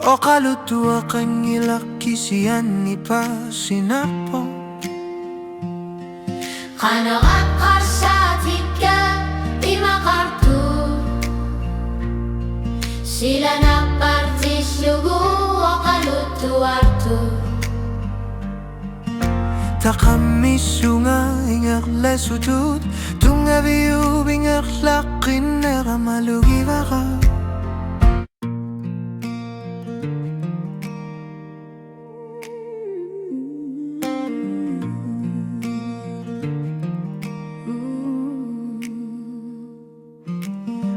O kalutua kanyilakisian ipasinapo Kanakakasatika imakartu Sila na partislugu o kalutuartu Takamisunga ingak lesutut Tunga biub ingak lakin nera malugivaka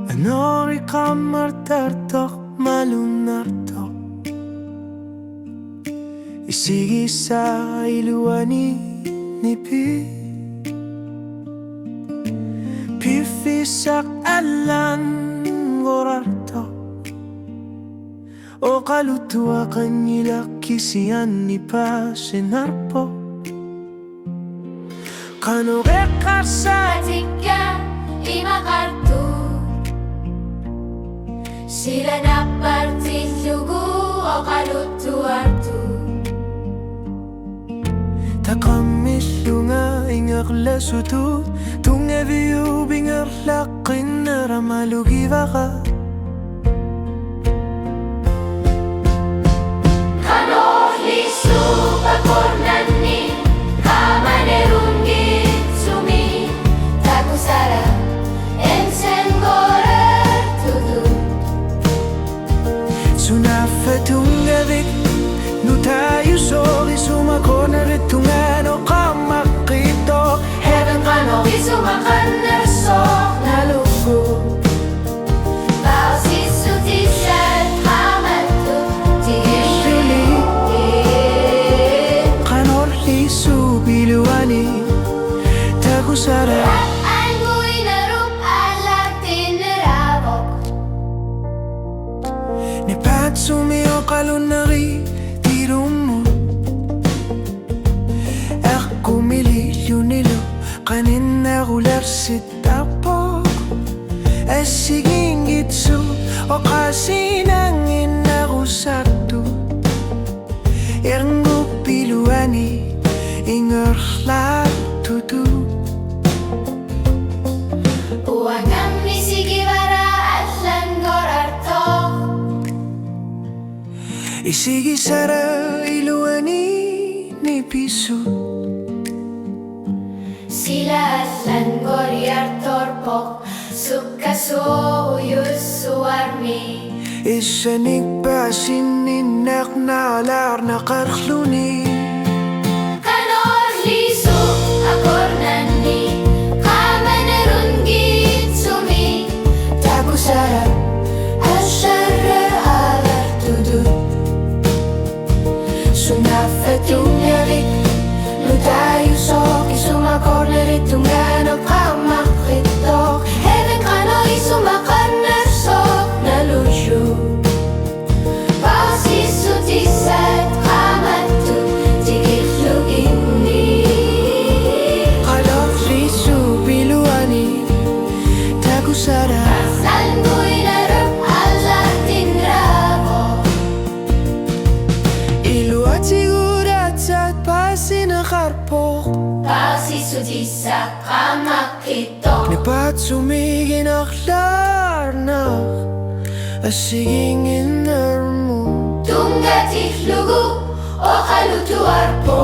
Anori kamar tartok malunartok Isigi sa iluani nipi Pifisak alan gorartok O kalutua kanyilakisian ipasinarpo Kano rekarsa Satika imakartu Sila na partislugu o kalutuartu Takamisunga ingak lesutut Tunga biub ingak lakin nera malugivaka Lisu pakornani kamanerungi sumi takusara ensengorer tudu Sunafetungavik nutayu sori sumakonarit tungano kamakito Heaven kano isumakan sok nalugu Bausisu tisan kamatu tigishili Kanor lisu biluani takusara Angui narup alatin rabok Nipatsumi o kalunari tirumu Aku mililyo nilo kanina gular sitapok Esiging gitsu o kasinangin narusatu Irngu piluani ingerlat tutu Uwagam isigibara atlan gorartok Isigi sara iluani ni pisu Sila atlan goriartorpok Sukkaso uyusuarmi Isanig basin ninak nalar nakarkluni Kanor lisu akornani kamanerungit sumi Takusara Asyarra alar tudu Sunafetungarik Lutayu sok isumakornerit tungano kamakitok Heaven kano isumakan sok nalusyo Bausisu tisat kamatu tigitlugini Kalok lisu biluani Takusara Salgoy narup alatin rabo Iluat sigurat sa pasinakarpok Bausisu tisat kamakitok Nipat sumigin aklar na Asiging inarmo Tunga tihlugu o kalutuarpo